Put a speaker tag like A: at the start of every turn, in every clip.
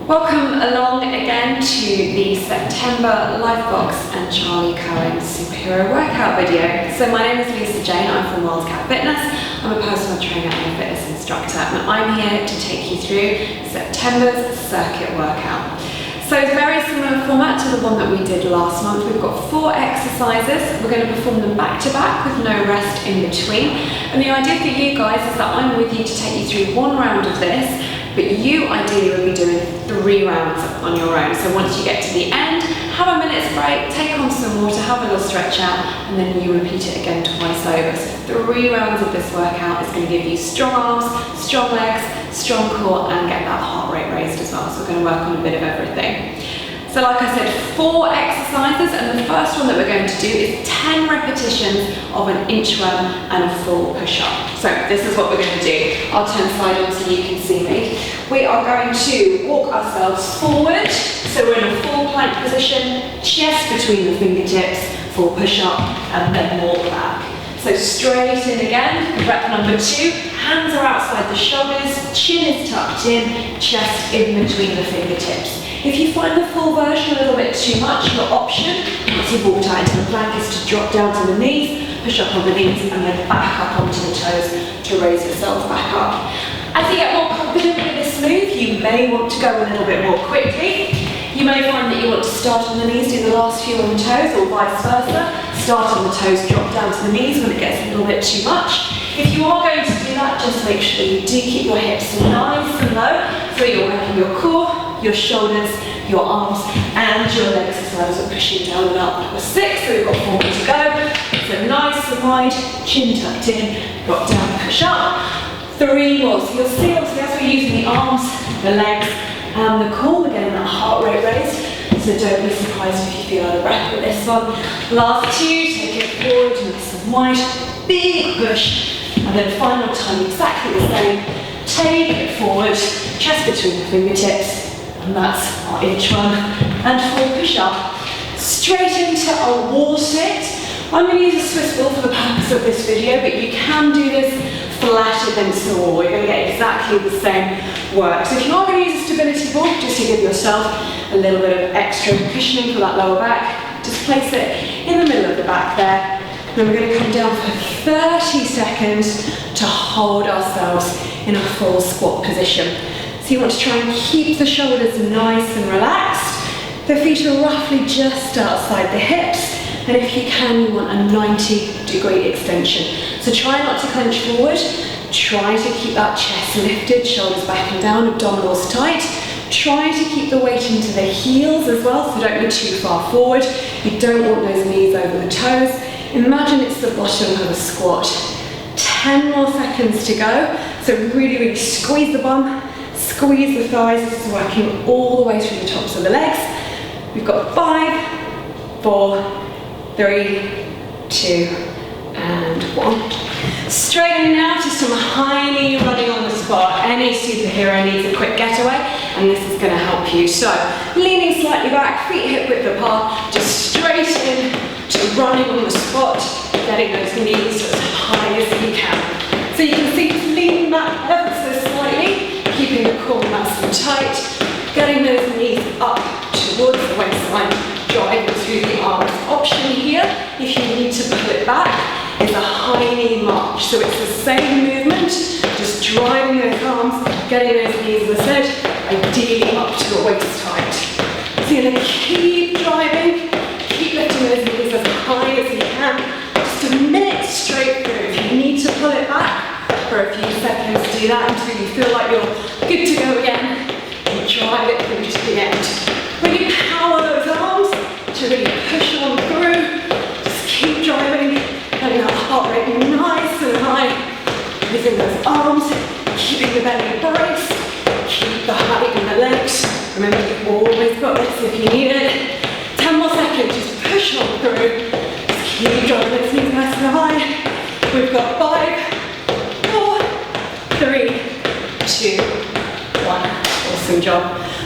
A: Welcome along again to the September Lifebox and Charli Cohen superhero workout video. So my name is Lisa Jane, I'm from Wildcat Fitness. I'm a personal trainer and a fitness instructor, and I'm here to take you through September's circuit workout. So it's a very similar format to the one that we did last month. We've got 4 exercises. We're going to perform them back to back with no rest in between. And the idea for you guys is that I'm with you to take you through 1 round of this, but you ideally will be doing 3 rounds on your own. So once you get to the end, have a minute's break, take on some water, have a little stretch out, and then you repeat it again twice over. So 3 rounds of this workout is going to give you strong arms, strong legs, strong core, and get that heart rate raised as well. So we're going to work on a bit of everything. So like I said, 4 exercises, and the first one that we're going to do is 10 repetitions of an inchworm and a full push-up. So this is what we're going to do. I'll turn side on so you can see me. We are going to walk ourselves forward, so we're in a full plank position, chest between the fingertips, full push-up, and then walk back. So straight in again, rep number 2, hands are outside the shoulders, chin is tucked in, chest in between the fingertips. If you find the full version a little bit too much, your option, once you've walked out into the plank, is to drop down to the knees, push up on the knees, and then back up onto the toes to raise yourself back up. As you get more confident with this move, you may want to go a little bit more quickly. You may find that you want to start on the knees, do the last few on the toes, or vice versa. Start on the toes, drop down to the knees when it gets a little bit too much. If you are going to do that, just make sure you do keep your hips nice and low, so you're working your core, your shoulders, your arms, and your legs as well as pushing down and up. That was 6, so we've got 4 more to go. So nice and wide, chin tucked in, drop down, push up. 3 more. So you'll see, obviously, as we're using the arms, the legs, and the core, we're getting that heart rate raised. So don't be surprised if you feel out of breath with this one. Last 2, take it forward, nice and wide, big push. And then final time, exactly the same. Take it forward, chest between the fingertips. And that's our inchworm and full push-up. Straight into a wall sit. I'm going to use a Swiss ball for the purpose of this video, but you can do this flat against the wall. You're going to get exactly the same work. So if you are going to use a stability ball, just to give yourself a little bit of extra cushioning for that lower back, just place it in the middle of the back there. Then we're going to come down for 30 seconds to hold ourselves in a full squat position. So you want to try and keep the shoulders nice and relaxed. The feet are roughly just outside the hips. And if you can, you want a 90-degree extension. So try not to clench forward. Try to keep that chest lifted, shoulders back and down, abdominals tight. Try to keep the weight into the heels as well, so don't be too far forward. You don't want those knees over the toes. Imagine it's the bottom of a squat. 10 more seconds to go. So really, really squeeze the bum. Squeeze the thighs. This is working all the way through the tops of the legs. We've got 5, 4, 3, 2, and 1. Straight in now to some high knee running on the spot. Any superhero needs a quick getaway, and this is going to help you. So, leaning slightly back, feet hip width apart, just straight in to running on the spot, getting those knees as high as you can. So you can see, just leaning back ever so slightly, keeping the core nice and tight, getting those knees up towards the waistline, driving through the arms. Option here, if you need to pull it back, is a high knee march. So it's the same movement, just driving those arms, getting those knees, as I said, ideally up to the waist height. So you're going to keep driving, keep lifting those knees as high as you can, just a minute straight through. If you need to pull it back for a few seconds, do that until you feel like you're good to go again, and drive it through to the end. Really power those arms to really push on through. Just keep driving, getting that heart rate nice and high. Using those arms, keeping the belly braced, keep the height in the legs. Remember, you've always got this if you need it. 10 more seconds, just push on through. Just keep driving those knees nice and high. We've got 5, 4, 3, 2, 1. Awesome job.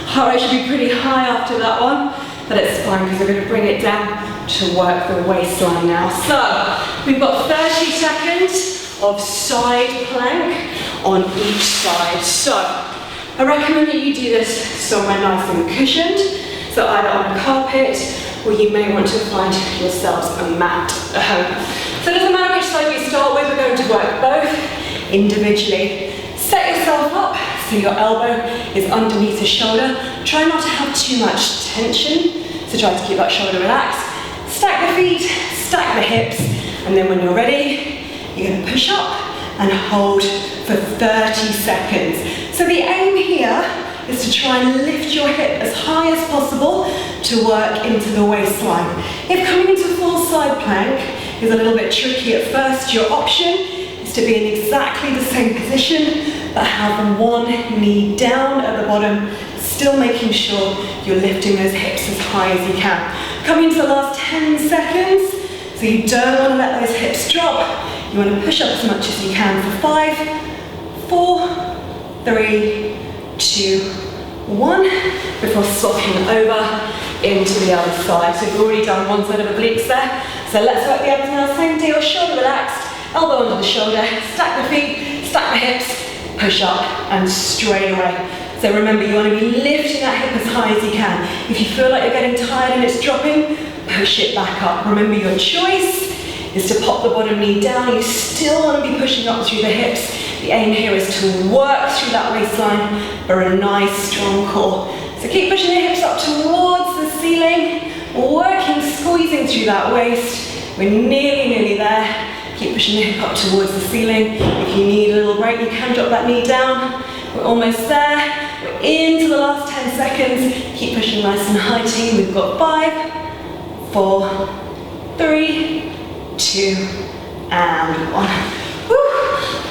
A: Heart rate should be pretty high after that one, but it's fine because we're going to bring it down to work the waistline now. So we've got 30 seconds of side plank on each side. So I recommend that you do this somewhere nice and cushioned, so either on a carpet, or you may want to find yourselves a mat at home. So it doesn't matter which side you start with, we're going to work both individually. Set yourself up so your elbow is underneath the shoulder. Try not to have too much tension, so try to keep that shoulder relaxed. Stack the feet, stack the hips, and then when you're ready, you're going to push up and hold for 30 seconds. So the aim here is to try and lift your hip as high as possible to work into the waistline. If coming into full side plank is a little bit tricky at first, your option is to be in exactly the same position but have one knee down at the bottom, still making sure you're lifting those hips as high as you can. Coming into the last 10 seconds, so you don't want to let those hips drop. You want to push up as much as you can for 5, 4, 3, 2, 1, before swapping over into the other side. So we've already done one side of obliques there. So let's work the others now. Same deal, shoulder relaxed, elbow under the shoulder, stack the feet, stack the hips, push up and straight away. So remember, you want to be lifting that hip as high as you can. If you feel like you're getting tired and it's dropping, push it back up. Remember, your choice is to pop the bottom knee down. You still want to be pushing up through the hips. The aim here is to work through that waistline for a nice strong core. So keep pushing the hips up towards the ceiling, working, squeezing through that waist. We're nearly there. Keep pushing the hip up towards the ceiling. If you need a little break, you can drop that knee down. We're almost there. We're into the last 10 seconds. Keep pushing nice and high, team. We've got 5, 4, 3, 2, and 1. Woo!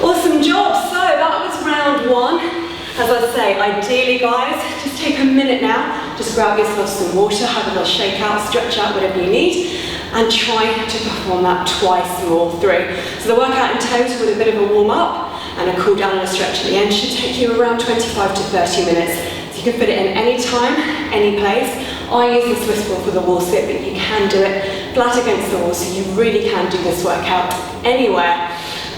A: Awesome job. So that was round 1. As I say, ideally guys, just take a minute now, just grab yourself some water, have a little shake out, stretch out, whatever you need, and try to perform that twice more through. So the workout in total with a bit of a warm up and a cool down and a stretch at the end should take you around 25 to 30 minutes. So you can fit it in any time, any place. I use the Swiss ball for the wall sit, but you can do it flat against the wall, so you really can do this workout anywhere.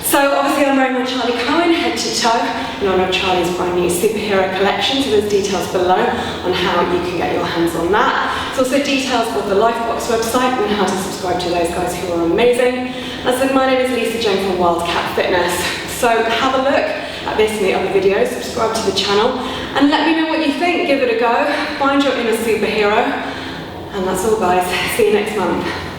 A: So obviously I'm wearing my Charli Cohen head to toe in honour of Charli's brand new superhero collection, so there's details below on how you can get your hands on that. There's also details of the Lifebox website and how to subscribe to those guys who are amazing. As I said, my name is Lisa Jane from Wildcat Fitness. So have a look at this and the other videos, subscribe to the channel, and let me know what you think. Give it a go, find your inner superhero, and that's all guys. See you next month.